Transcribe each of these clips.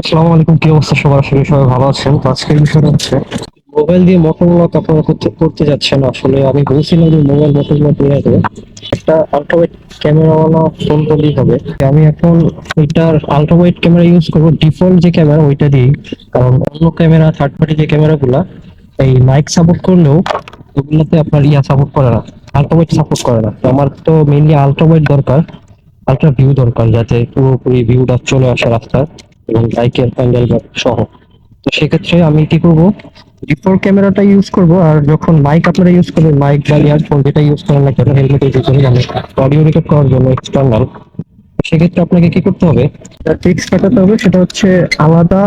আসসালামু আলাইকুম, কি অবস্থা সবার? আশা করি সবাই ভালো আছেন। তো আজকের বিষয়টা হচ্ছে মোবাইল দিয়ে মোটরব্লগ আপনারা করতে করতে যাচ্ছেন। আসলে আমি বলছিলাম যে মোবাইল মোটরব্লগ নিয়ে আসবে একটা আল্ট্রাওয়াইড ক্যামেরাওয়ালা ফোন করলেই হবে। আমি এখন ওইটার আল্ট্রাওয়াইড ক্যামেরা ইউজ করবো, ডিফল্ট যে ক্যামেরা ওইটা দিই। কারণ অন্য ক্যামেরা, থার্ড পার্টি যে ক্যামেরাগুলা এই মাইক সাপোর্ট করলেও ওগুলোতে আপনার সাপোর্ট করে না, আল্ট্রাওয়াইড সাপোর্ট করে না। তো আমার তো মেইনলি আল্ট্রাওয়াইড দরকার, আল্ট্রা ভিউ দরকার, যাতে পুরোপুরি ভিউটা চলে আসে রাস্তার এবং বাইকের অ্যাঙ্গেল সহ। তো সেক্ষেত্রে আমি কি করব, ডিফল্ট ক্যামেরাটা ইউজ করব। আর যখন মাইক আপনারা ইউজ করবেন, মাইক বা ইয়ারফোন যেটা ইউজ করেন না কেন, হেলমেট ইউজ করেন আমি অডিও রেকর্ড করার জন্য এক্সটার্নাল, সেক্ষেত্রে আপনাকে কি করতে হবে, ট্রিক্স কাটাতে হবে। সেটা হচ্ছে আলাদা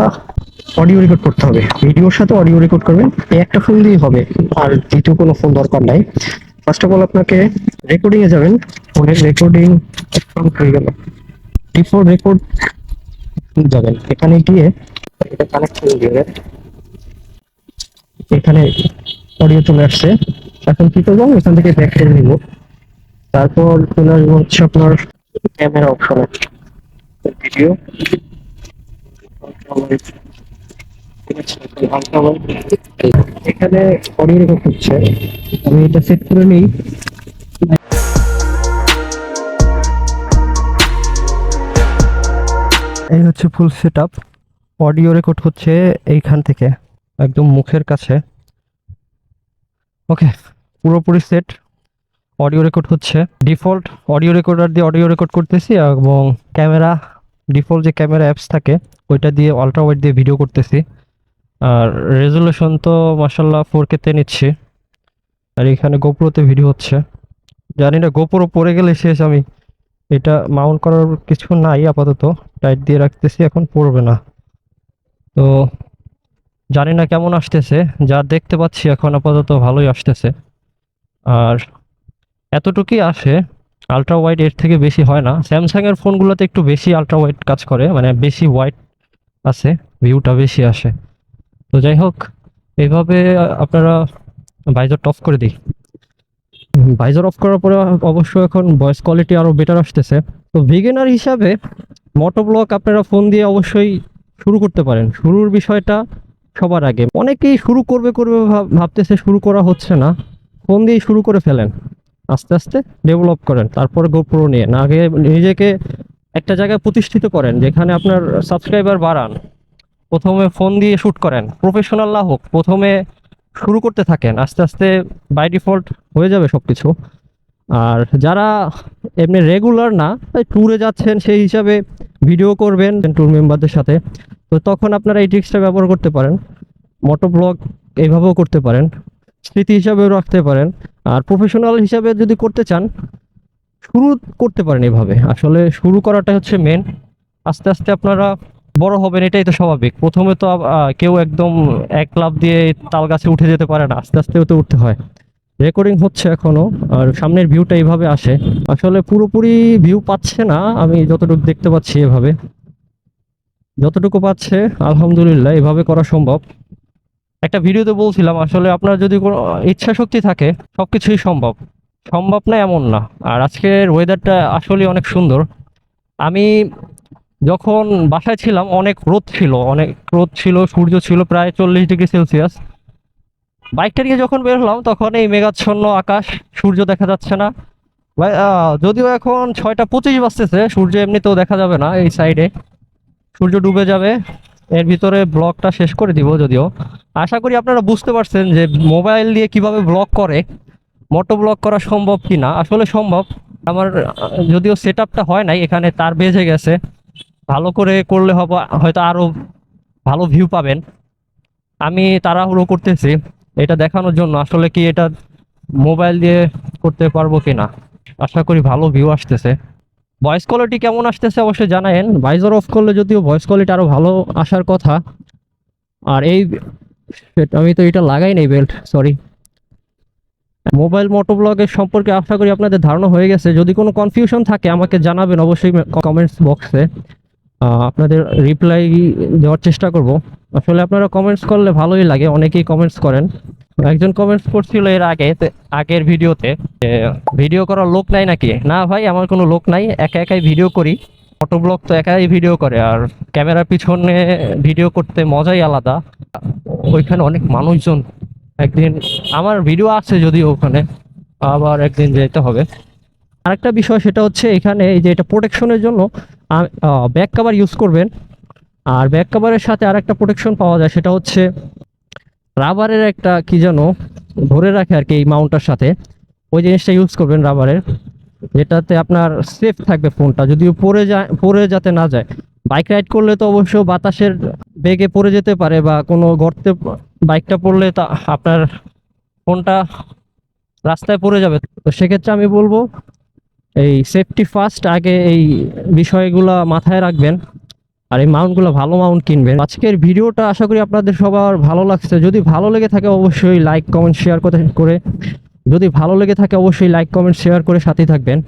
অডিও রেকর্ড করতে হবে, ভিডিওর সাথে অডিও রেকর্ড করবেন। এই একটা ফোন দিয়েই হবে, আর দ্বিতীয় কোনো ফোন দরকার নাই। ফার্স্ট অফ অল আপনাকে রেকর্ডিং এ যাবেন, ফোনের রেকর্ডিং হয়ে গেল, ডিফল্ট রেকর্ড যাবেন। এখানে গিয়ে এটা কানেক্ট করে দিবেন। এখানে অডিও চলে আসছে। এখন কি করবো, এখান থেকে ব্যাক করে নিব। তারপর চলে আসবো হচ্ছে আপনার ক্যামেরা অপশনে, ভিডিও, এখানে অডিও রেকর্ড হচ্ছে। আমি এটা সেট করে নিই। এই হচ্ছে full set up. Audio record হচ্ছে এইখান থেকে, একদম মুখের কাছে। ওকে, পুরোপুরি সেট। অডিও রেকর্ড হচ্ছে, ডিফল্ট অডিও রেকর্ডার দিয়ে অডিও রেকর্ড করতেছি, এবং ক্যামেরা, ডিফল্ট যে ক্যামেরা অ্যাপস থাকে ওইটা দিয়ে আল্ট্রা ওয়াইড দিয়ে ভিডিও করতেছি। আর রেজুলেশন তো মাশাল্লাহ 4K তে নিচ্ছি। আর এখানে গোপ্রোতে ভিডিও হচ্ছে। জানি না গোপ্রো পড়ে গেলে শেষ। আমি এটা মাউন্ট করার কিছু নাই আপাতত, টাইট দিয়ে রাখতেছি, এখন পড়বে না। তো জানি না কেমন আসতেছে, যা দেখতে পাচ্ছি এখন আপাতত ভালোই আসতেছে। আর এতটুকুই আসে, আল্ট্রা ওয়াইড এর থেকে বেশি হয় না। স্যামসাং এর ফোনগুলোতে একটু বেশি আল্ট্রা ওয়াইড কাজ করে, মানে বেশি ওয়াইড আছে, ভিউটা বেশি আসে। তো যাই হোক, এইভাবে আপনারা ভাইজার অফ করে দিই। ভাইজার অফ করার পরে অবশ্য এখন ভয়েস কোয়ালিটি আরো বেটার আসতেছে। তো বিগিনার হিসাবে মোটোব্লগ আপনারা ফোন দিয়ে অবশ্যই শুরু করতে পারেন। শুরুর বিষয়টা সবার আগে, অনেকেই শুরু করবে করবে ভাবতেছে, শুরু করা হচ্ছে না। ফোন দিয়ে শুরু করে ফেলেন, আস্তে আস্তে ডেভেলপ করেন, তারপরে গোপ্রো নিয়ে না, আগে নিজেকে একটা জায়গায় প্রতিষ্ঠিত করেন যেখানে আপনার সাবস্ক্রাইবার বাড়ান। প্রথমে ফোন দিয়ে শুট করেন, প্রফেশনাল না হোক, প্রথমে শুরু করতে থাকেন, আস্তে আস্তে বাই ডিফল্ট হয়ে যাবে সবকিছু। আর যারা এমনি রেগুলার না, তাই ট্যুরে যাচ্ছেন সেই হিসাবে ভিডিও করবেন ট্যুর মেম্বারদের সাথে, তো তখন আপনারা এই ট্রিক্সটা ব্যবহার করতে পারেন। মোটো ব্লগ এইভাবেও করতে পারেন, স্মৃতি হিসাবেও রাখতে পারেন। আর প্রফেশনাল হিসাবে যদি করতে চান, শুরু করতে পারেন এভাবে। আসলে শুরু করাটা হচ্ছে মেন। আস্তে আস্তে আপনারা বড় হবেন, এটাই তো স্বাভাবিক। প্রথমে তো কেউ একদম এক লাফ দিয়ে তাল গাছে উঠে যেতে পারে না, আস্তে আস্তেও তো উঠতে হয়। রেকর্ডিং হচ্ছে এখনো, আর সামনের ভিউটা এইভাবে আসে। আসলে পুরোপুরি ভিউ পাচ্ছে না, আমি যতটুকু দেখতে পাচ্ছি এভাবে, যতটুকু পাচ্ছে আলহামদুলিল্লাহ এভাবে করা সম্ভব। একটা ভিডিওতে বলছিলাম, আসলে আপনার যদি কোনো ইচ্ছা শক্তি থাকে সবকিছুই সম্ভব। সম্ভব না এমন না। আর আজকের ওয়েদারটা আসলে অনেক সুন্দর। আমি যখন বাসায় ছিলাম অনেক রোদ ছিল, অনেক রোদ ছিল, সূর্য ছিল প্রায় 40 ডিগ্রি সেলসিয়াস। বাইকটা নিয়ে যখন বের হলাম তখন এই মেঘাচ্ছন্ন আকাশ, সূর্য দেখা যাচ্ছে না। ভাই, যদিও এখন 6টা 25 বাজতেছে, সূর্য এমনিতেও দেখা যাবে না এই সাইডে, সূর্য ডুবে যাবে। এর ভিতরে ব্লগটা শেষ করে দিব। যদিও আশা করি আপনারা বুঝতে পারছেন যে মোবাইল দিয়ে কিভাবে ব্লগ করে, মোটো ব্লগ করা সম্ভব কি না। আসলে সম্ভব। আমার যদিও সেট আপটা হয় নাই, এখানে তার বেজে গেছে, ভালো করে করলে হবে, হয়তো আরো ভালো ভিউ পাবেন। আমি তাড়াহুড়ো করতেছি এটা দেখানোর জন্য, আসলে কি এটা মোবাইল দিয়ে করতে পারবো কিনা। আশা করি ভালো ভিউ আসতেছে। ভয়েস কোয়ালিটি কেমন আসতেছে অবশ্যই জানায়েন। ভাইজার অফ করলে যদিও ভয়েস কোয়ালিটি আরো ভালো আসার কথা। আর এই আমি তো এটা লাগাই নাই বেল্ট, সরি। মোবাইল মোটোব্লগের সম্পর্কে আশা করি আপনাদের ধারণা হয়ে গেছে। যদি কোনো কনফিউশন থাকে আমাকে জানাবেন অবশ্যই কমেন্টস বক্সে, আপনাদের রিপ্লাই দেওয়ার চেষ্টা করব। আসলে আপনারা কমেন্টস করলে ভালোই লাগে, অনেকেই কমেন্টস করেন। একজন কমেন্টস করছিল এর আগে, আগের ভিডিওতে, ভিডিও করার লোক নাই নাকি। না ভাই, আমার কোনো লোক নাই, একা একাই ভিডিও করি। ফটো ব্লগ তো একাই ভিডিও করে, আর ক্যামেরার পিছনে ভিডিও করতে মজাই আলাদা। ওইখানে অনেক মানুষজন, একদিন আমার ভিডিও আছে যদিও ওখানে, আবার একদিন যেতে হবে। আরেকটা বিষয় সেটা হচ্ছে এখানে এই যে এটা প্রোটেকশনের জন্য ব্যাক কভার ইউজ করবেন। আর ব্যাক কভারের সাথে আরেকটা প্রোটেকশন পাওয়া যায়, সেটা হচ্ছে রাবারের একটা কি যেন ধরে রাখে আর কি এই মাউন্টটার সাথে, ওই জিনিসটা ইউজ করবেন রাবারের, যেটাতে আপনার সেফ থাকবে ফোনটা, যদিও পড়ে যাতে না যায়। বাইক রাইড করলে তো অবশ্য বাতাসের বেগে পড়ে যেতে পারে, বা কোনো গর্তে বাইকটা পড়লে তা আপনার ফোনটা রাস্তায় পড়ে যাবে। তো সেক্ষেত্রে আমি বলবো এই সেফটি ফার্স্ট, আগে এই বিষয়গুলো মাথায় রাখবেন। আর এই মাউন্টগুলো ভালো মাউন্ট কিনবেন। আজকের ভিডিওটা আশা করি আপনাদের সবার ভালো লাগছে। যদি ভালো লেগে থাকে অবশ্যই লাইক কমেন্ট শেয়ার করে যদি ভালো লেগে থাকে অবশ্যই লাইক কমেন্ট শেয়ার করে সাথেই থাকবেন।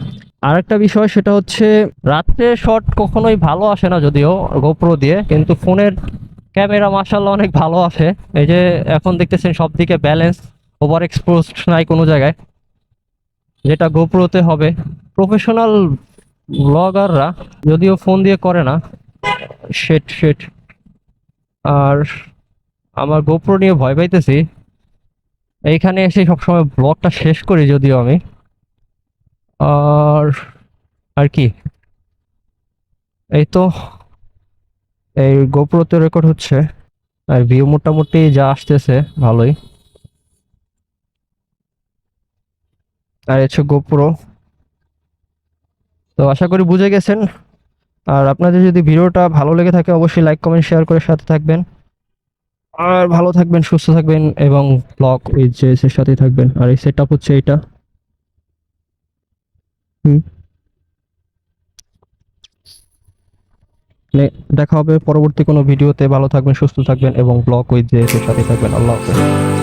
আর একটা বিষয় সেটা হচ্ছে রাত্রে শট কখনোই ভালো আসে না যদিও গোপ্রো দিয়ে, কিন্তু ফোনের ক্যামেরা মাশাআল্লাহ অনেক ভালো আসে। এই যে এখন দেখতেছেন সব দিকে ব্যালেন্স, ওভার এক্সপোজড নাই কোনো জায়গায়, যেটা গোপ্রোতে হবে। প্রফেশনাল ব্লগাররা যদিও ফোন দিয়ে করে না, শেট শেট। আর আমার গোপ্রো নিয়ে ভয় পাইতেছি। এইখানে এসে সবসময় ব্লগটা শেষ করি যদিও আমি। আর আর কি, এই তো এই গোপ্রোতে রেকর্ড হচ্ছে, আর ভিউ মোটামুটি যা আসতেছে ভালোই। আর হচ্ছে গোপ্রো, তো আশা করি বুঝে গেছেন। আর আপনাদের যদি ভিডিওটা ভালো লেগে থাকে অবশ্যই লাইক কমেন্ট শেয়ার করে সাথে থাকবেন। আর ভালো থাকবেন, সুস্থ থাকবেন, এবং ব্লগ উইথ জেএস এর সাথেই থাকবেন। আর এই সেটআপ হচ্ছে এটা। হুম, দেখা হবে পরবর্তী কোনো ভিডিওতে। ভালো থাকবেন, সুস্থ থাকবেন, এবং ব্লগ উইথ জেএস এর সাথেই থাকবেন। আল্লাহ হাফেজ।